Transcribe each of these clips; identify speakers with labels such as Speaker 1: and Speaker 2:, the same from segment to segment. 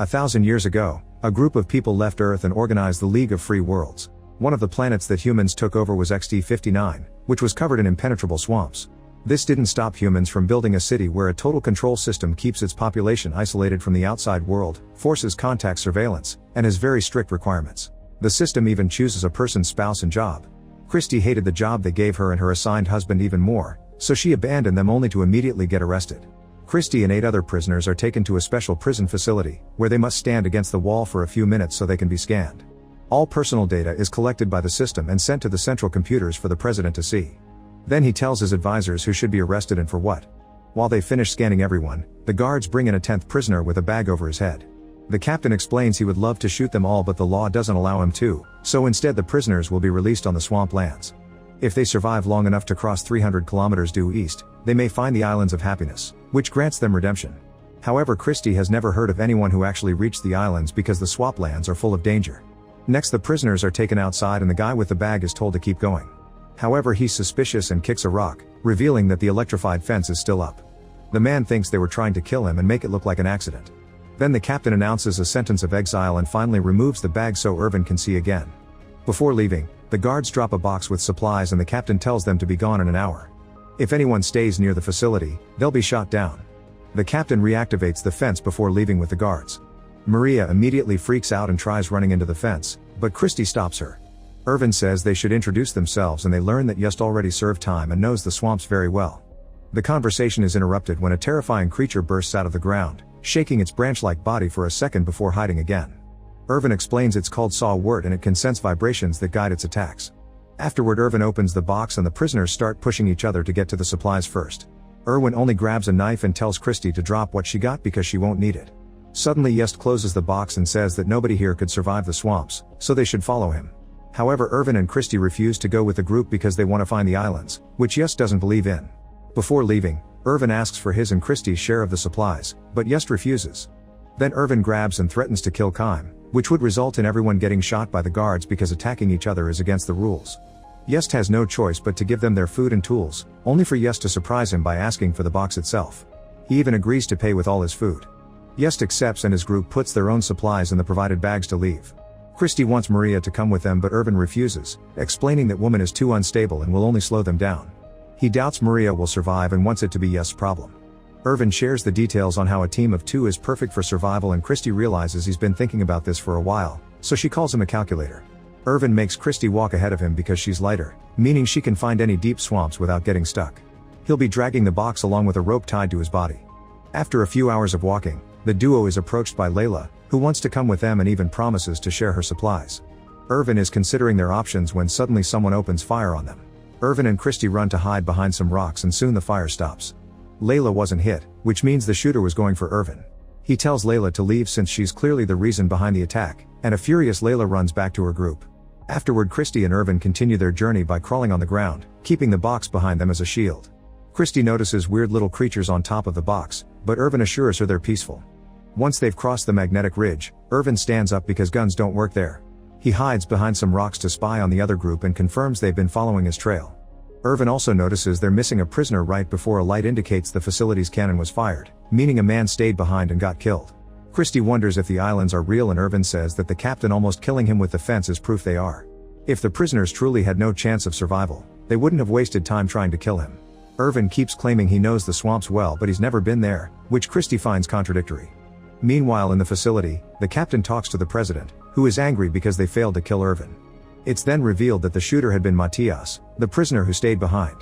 Speaker 1: 1,000 years ago, a group of people left Earth and organized the League of Free Worlds. One of the planets that humans took over was XD-59, which was covered in impenetrable swamps. This didn't stop humans from building a city where a total control system keeps its population isolated from the outside world, forces contact surveillance, and has very strict requirements. The system even chooses a person's spouse and job. Christie hated the job they gave her and her assigned husband even more, so she abandoned them only to immediately get arrested. Christie and 8 other prisoners are taken to a special prison facility, where they must stand against the wall for a few minutes so they can be scanned. All personal data is collected by the system and sent to the central computers for the president to see. Then he tells his advisors who should be arrested and for what. While they finish scanning everyone, the guards bring in a 10th prisoner with a bag over his head. The captain explains he would love to shoot them all, but the law doesn't allow him to, so instead the prisoners will be released on the swamp lands. If they survive long enough to cross 300 kilometers due east, they may find the Islands of Happiness, which grants them redemption. However, Christie has never heard of anyone who actually reached the islands because the swamp lands are full of danger. Next, the prisoners are taken outside and the guy with the bag is told to keep going. However, he's suspicious and kicks a rock, revealing that the electrified fence is still up. The man thinks they were trying to kill him and make it look like an accident. Then the captain announces a sentence of exile and finally removes the bag so Irvin can see again. Before leaving, the guards drop a box with supplies and the captain tells them to be gone in an hour. If anyone stays near the facility, they'll be shot down. The captain reactivates the fence before leaving with the guards. Maria immediately freaks out and tries running into the fence, but Christie stops her. Irvin says they should introduce themselves and they learn that Just already served time and knows the swamps very well. The conversation is interrupted when a terrifying creature bursts out of the ground, shaking its branch-like body for a second before hiding again. Irvin explains it's called Saw-Wort and it can sense vibrations that guide its attacks. Afterward, Irvin opens the box and the prisoners start pushing each other to get to the supplies first. Irwin only grabs a knife and tells Christie to drop what she got because she won't need it. Suddenly Just closes the box and says that nobody here could survive the swamps, so they should follow him. However, Irvin and Christie refuse to go with the group because they want to find the islands, which Just doesn't believe in. Before leaving, Irvin asks for his and Christie's share of the supplies, but Just refuses. Then Irvin grabs and threatens to kill Kime, which would result in everyone getting shot by the guards because attacking each other is against the rules. Just has no choice but to give them their food and tools, only for Just to surprise him by asking for the box itself. He even agrees to pay with all his food. Just accepts and his group puts their own supplies in the provided bags to leave. Christie wants Maria to come with them but Irvin refuses, explaining that woman is too unstable and will only slow them down. He doubts Maria will survive and wants it to be Just's problem. Irvin shares the details on how a team of 2 is perfect for survival and Christie realizes he's been thinking about this for a while, so she calls him a calculator. Irvin makes Christie walk ahead of him because she's lighter, meaning she can find any deep swamps without getting stuck. He'll be dragging the box along with a rope tied to his body. After a few hours of walking, the duo is approached by Layla, who wants to come with them and even promises to share her supplies. Irvin is considering their options when suddenly someone opens fire on them. Irvin and Christie run to hide behind some rocks and soon the fire stops. Layla wasn't hit, which means the shooter was going for Irvin. He tells Layla to leave since she's clearly the reason behind the attack, and a furious Layla runs back to her group. Afterward, Christie and Irvin continue their journey by crawling on the ground, keeping the box behind them as a shield. Christie notices weird little creatures on top of the box, but Irvin assures her they're peaceful. Once they've crossed the magnetic ridge, Irvin stands up because guns don't work there. He hides behind some rocks to spy on the other group and confirms they've been following his trail. Irvin also notices they're missing a prisoner right before a light indicates the facility's cannon was fired, meaning a man stayed behind and got killed. Christie wonders if the islands are real and Irvin says that the captain almost killing him with the fence is proof they are. If the prisoners truly had no chance of survival, they wouldn't have wasted time trying to kill him. Irvin keeps claiming he knows the swamps well but he's never been there, which Christie finds contradictory. Meanwhile in the facility, the captain talks to the president, who is angry because they failed to kill Irvin. It's then revealed that the shooter had been Matias, the prisoner who stayed behind.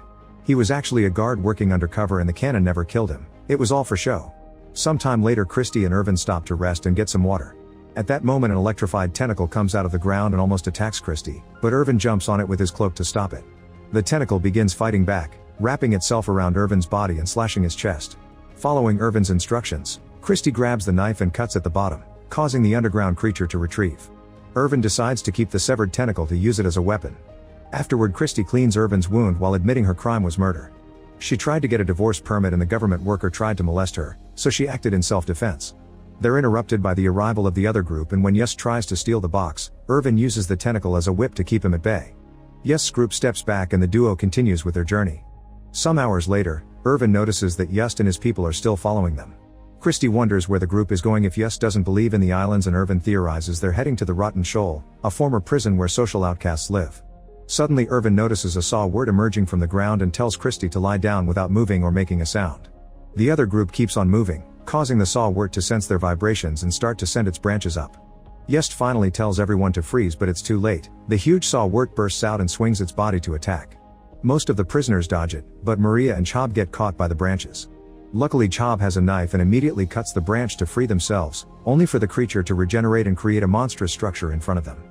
Speaker 1: He was actually a guard working undercover and the cannon never killed him, it was all for show. Sometime later Christie and Irvin stop to rest and get some water. At that moment an electrified tentacle comes out of the ground and almost attacks Christie, but Irvin jumps on it with his cloak to stop it. The tentacle begins fighting back, wrapping itself around Irvin's body and slashing his chest. Following Irvin's instructions, Christie grabs the knife and cuts at the bottom, causing the underground creature to retrieve. Irvin decides to keep the severed tentacle to use it as a weapon. Afterward, Christie cleans Irvin's wound while admitting her crime was murder. She tried to get a divorce permit and the government worker tried to molest her, so she acted in self-defense. They're interrupted by the arrival of the other group and when Just tries to steal the box, Irvin uses the tentacle as a whip to keep him at bay. Just's group steps back and the duo continues with their journey. Some hours later, Irvin notices that Just and his people are still following them. Christy wonders where the group is going if Yust doesn't believe in the islands, and Irvin theorizes they're heading to the Rotten Shoal, a former prison where social outcasts live. Suddenly Irvin notices a saw word emerging from the ground and tells Christy to lie down without moving or making a sound. The other group keeps on moving, causing the sawwort to sense their vibrations and start to send its branches up. Yust finally tells everyone to freeze, but it's too late. The huge sawwort bursts out and swings its body to attack. Most of the prisoners dodge it, but Maria and Chob get caught by the branches. Luckily Chob has a knife and immediately cuts the branch to free themselves, only for the creature to regenerate and create a monstrous structure in front of them.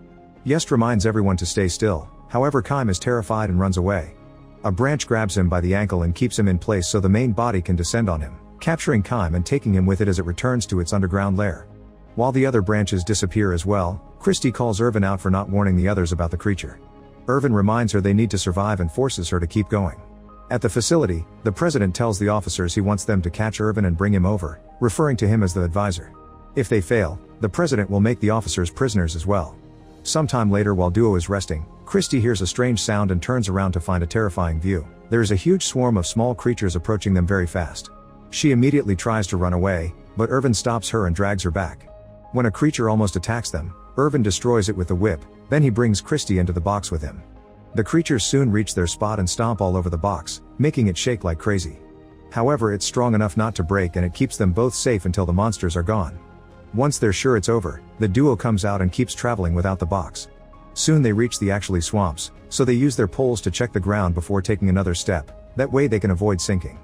Speaker 1: Yust reminds everyone to stay still, however Kime is terrified and runs away. A branch grabs him by the ankle and keeps him in place so the main body can descend on him, capturing Kime and taking him with it as it returns to its underground lair. While the other branches disappear as well, Christy calls Irvin out for not warning the others about the creature. Irvin reminds her they need to survive and forces her to keep going. At the facility, the president tells the officers he wants them to catch Irvin and bring him over, referring to him as the advisor. If they fail, the president will make the officers prisoners as well. Sometime later, while Duo is resting, Christy hears a strange sound and turns around to find a terrifying view. There is a huge swarm of small creatures approaching them very fast. She immediately tries to run away, but Irvin stops her and drags her back. When a creature almost attacks them, Irvin destroys it with the whip, then he brings Christy into the box with him. The creatures soon reach their spot and stomp all over the box, making it shake like crazy. However, it's strong enough not to break and it keeps them both safe until the monsters are gone. Once they're sure it's over, the duo comes out and keeps traveling without the box. Soon they reach the actually swamps, so they use their poles to check the ground before taking another step, that way they can avoid sinking.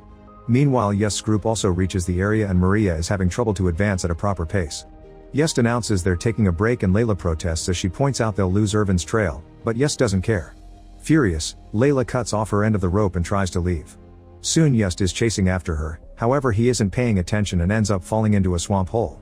Speaker 1: Meanwhile, Yust's group also reaches the area and Maria is having trouble to advance at a proper pace. Yust announces they're taking a break and Layla protests as she points out they'll lose Irvin's trail, but Yust doesn't care. Furious, Layla cuts off her end of the rope and tries to leave. Soon Yust is chasing after her, however he isn't paying attention and ends up falling into a swamp hole.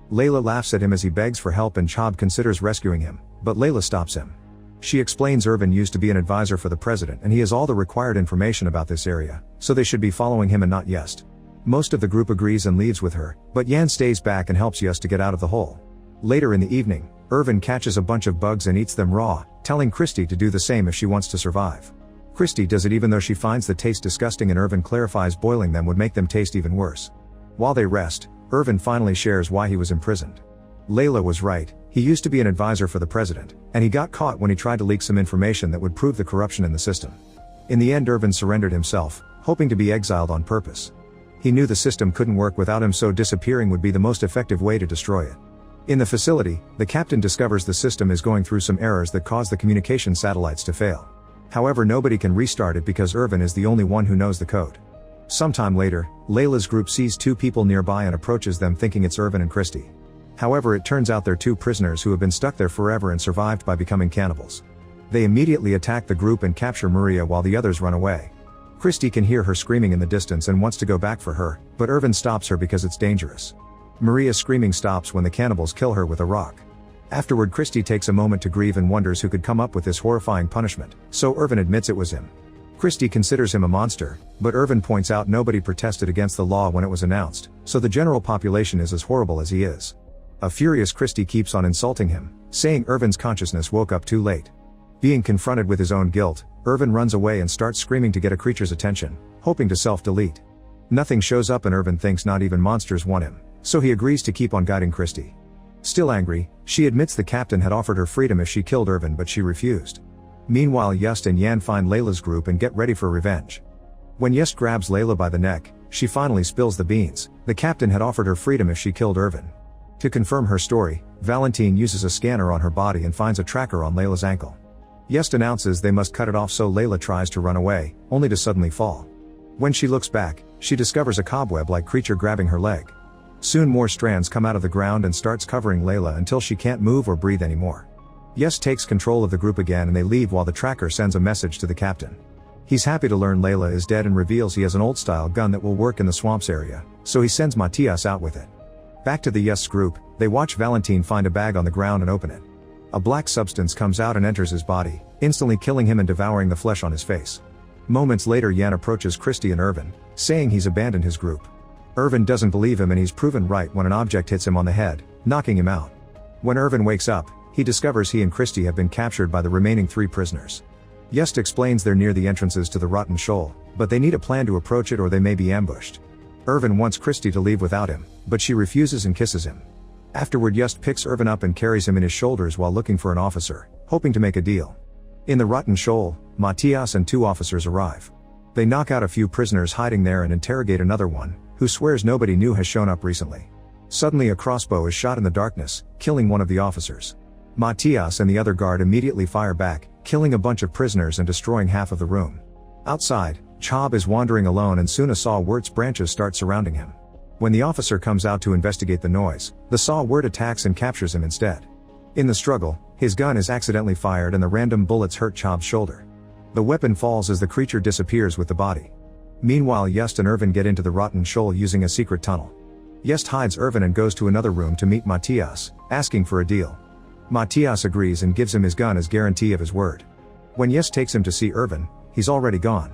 Speaker 1: Layla laughs at him as he begs for help and Chob considers rescuing him, but Layla stops him. She explains Irvin used to be an advisor for the president and he has all the required information about this area, so they should be following him and not Yust. Most of the group agrees and leaves with her, but Yan stays back and helps Yust to get out of the hole. Later in the evening, Irvin catches a bunch of bugs and eats them raw, telling Christy to do the same if she wants to survive. Christy does it even though she finds the taste disgusting and Irvin clarifies boiling them would make them taste even worse. While they rest, Irvin finally shares why he was imprisoned. Layla was right, he used to be an advisor for the president, and he got caught when he tried to leak some information that would prove the corruption in the system. In the end, Irvin surrendered himself, hoping to be exiled on purpose. He knew the system couldn't work without him, so disappearing would be the most effective way to destroy it. In the facility, the captain discovers the system is going through some errors that cause the communication satellites to fail. However, nobody can restart it because Irvin is the only one who knows the code. Sometime later, Layla's group sees two people nearby and approaches them thinking it's Irvin and Christy. However, it turns out they're two prisoners who have been stuck there forever and survived by becoming cannibals. They immediately attack the group and capture Maria while the others run away. Christy can hear her screaming in the distance and wants to go back for her, but Irvin stops her because it's dangerous. Maria's screaming stops when the cannibals kill her with a rock. Afterward, Christy takes a moment to grieve and wonders who could come up with this horrifying punishment, so Irvin admits it was him. Christy considers him a monster, but Irvin points out nobody protested against the law when it was announced, so the general population is as horrible as he is. A furious Christy keeps on insulting him, saying Irvin's consciousness woke up too late. Being confronted with his own guilt, Irvin runs away and starts screaming to get a creature's attention, hoping to self-delete. Nothing shows up and Irvin thinks not even monsters want him, so he agrees to keep on guiding Christy. Still angry, she admits the captain had offered her freedom if she killed Irvin, but she refused. Meanwhile, Yust and Yan find Layla's group and get ready for revenge. When Yust grabs Layla by the neck, she finally spills the beans. The captain had offered her freedom if she killed Irvin. To confirm her story, Valentine uses a scanner on her body and finds a tracker on Layla's ankle. Yust announces they must cut it off, so Layla tries to run away, only to suddenly fall. When she looks back, she discovers a cobweb-like creature grabbing her leg. Soon more strands come out of the ground and starts covering Layla until she can't move or breathe anymore. Yust takes control of the group again and they leave while the tracker sends a message to the captain. He's happy to learn Layla is dead and reveals he has an old-style gun that will work in the swamps area, so he sends Matias out with it. Back to the Yust group, they watch Valentine find a bag on the ground and open it. A black substance comes out and enters his body, instantly killing him and devouring the flesh on his face. Moments later, Yan approaches Christy and Irvin, saying he's abandoned his group. Irvin doesn't believe him and he's proven right when an object hits him on the head, knocking him out. When Irvin wakes up, he discovers he and Christy have been captured by the remaining 3 prisoners. Yust explains they're near the entrances to the Rotten Shoal, but they need a plan to approach it or they may be ambushed. Irvin wants Christie to leave without him, but she refuses and kisses him. Afterward, Just picks Irvin up and carries him in his shoulders while looking for an officer, hoping to make a deal. In the Rotten Shoal, Matthias and 2 officers arrive. They knock out a few prisoners hiding there and interrogate another one, who swears nobody new has shown up recently. Suddenly a crossbow is shot in the darkness, killing one of the officers. Matthias and the other guard immediately fire back, killing a bunch of prisoners and destroying half of the room. Outside, Chob is wandering alone and soon a saw-wurt's branches start surrounding him. When the officer comes out to investigate the noise, the saw-wurt attacks and captures him instead. In the struggle, his gun is accidentally fired and the random bullets hurt Chob's shoulder. The weapon falls as the creature disappears with the body. Meanwhile, Just and Irvin get into the Rotten Shoal using a secret tunnel. Just hides Irvin and goes to another room to meet Matthias, asking for a deal. Matthias agrees and gives him his gun as guarantee of his word. When Just takes him to see Irvin, he's already gone.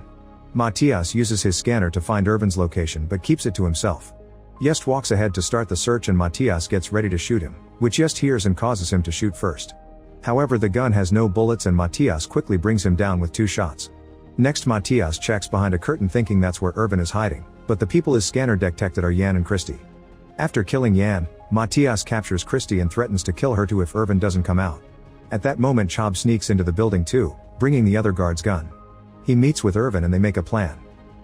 Speaker 1: Matthias uses his scanner to find Irvin's location but keeps it to himself. Just walks ahead to start the search and Matthias gets ready to shoot him, which Just hears and causes him to shoot first. However, the gun has no bullets and Matthias quickly brings him down with 2 shots. Next, Matthias checks behind a curtain thinking that's where Irvin is hiding, but the people his scanner detected are Jan and Christie. After killing Jan, Matthias captures Christie and threatens to kill her too if Irvin doesn't come out. At that moment, Chob sneaks into the building too, bringing the other guard's gun. He meets with Irvin and they make a plan.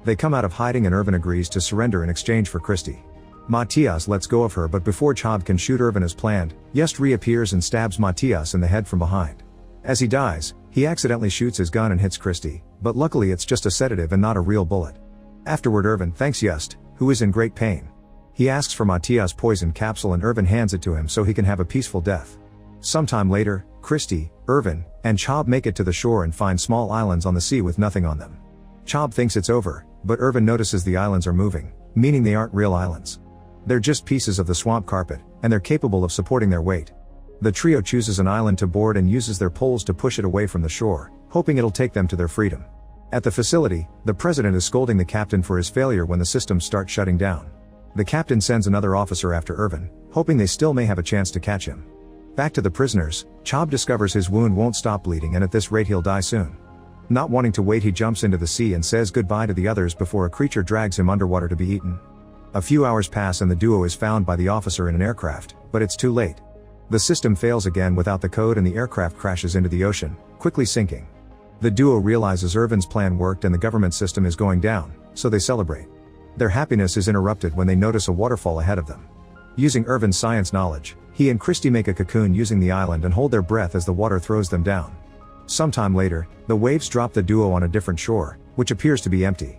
Speaker 1: They come out of hiding and Irvin agrees to surrender in exchange for Christie. Matthias lets go of her, but before Chob can shoot Irvin as planned, Just reappears and stabs Matthias in the head from behind. As he dies, he accidentally shoots his gun and hits Christie, but luckily it's just a sedative and not a real bullet. Afterward, Irvin thanks Just, who is in great pain. He asks for Matthias' poison capsule and Irvin hands it to him so he can have a peaceful death. Sometime later, Christie, Irvin, and Chob make it to the shore and find small islands on the sea with nothing on them. Chob thinks it's over, but Irvin notices the islands are moving, meaning they aren't real islands. They're just pieces of the swamp carpet, and they're capable of supporting their weight. The trio chooses an island to board and uses their poles to push it away from the shore, hoping it'll take them to their freedom. At the facility, the president is scolding the captain for his failure when the systems start shutting down. The captain sends another officer after Irvin, hoping they still may have a chance to catch him. Back to the prisoners, Chob discovers his wound won't stop bleeding and at this rate he'll die soon. Not wanting to wait, he jumps into the sea and says goodbye to the others before a creature drags him underwater to be eaten. A few hours pass and the duo is found by the officer in an aircraft, but it's too late. The system fails again without the code and the aircraft crashes into the ocean, quickly sinking. The duo realizes Irvin's plan worked and the government system is going down, so they celebrate. Their happiness is interrupted when they notice a waterfall ahead of them. Using Irvin's science knowledge, he and Christie make a cocoon using the island and hold their breath as the water throws them down. Sometime later, the waves drop the duo on a different shore, which appears to be empty.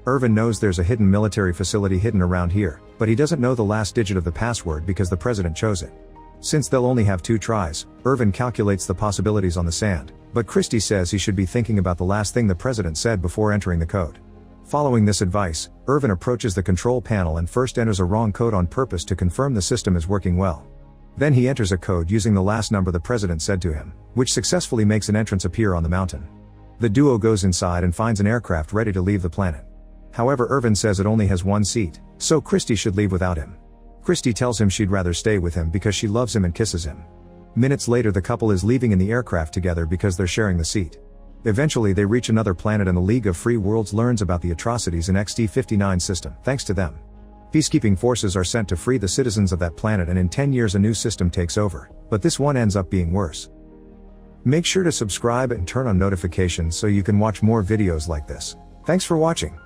Speaker 1: Irvin knows there's a hidden military facility hidden around here, but he doesn't know the last digit of the password because the president chose it. Since they'll only have 2 tries, Irvin calculates the possibilities on the sand, but Christie says he should be thinking about the last thing the president said before entering the code. Following this advice, Irvin approaches the control panel and first enters a wrong code on purpose to confirm the system is working well. Then he enters a code using the last number the president said to him, which successfully makes an entrance appear on the mountain. The duo goes inside and finds an aircraft ready to leave the planet. However, Irvin says it only has 1 seat, so Christie should leave without him. Christie tells him she'd rather stay with him because she loves him and kisses him. Minutes later, the couple is leaving in the aircraft together because they're sharing the seat. Eventually they reach another planet and the League of Free Worlds learns about the atrocities in XD-59 system. Thanks to them, peacekeeping forces are sent to free the citizens of that planet, and in 10 years a new system takes over, but this one ends up being worse. Make sure to subscribe and turn on notifications so you can watch more videos like this. Thanks for watching.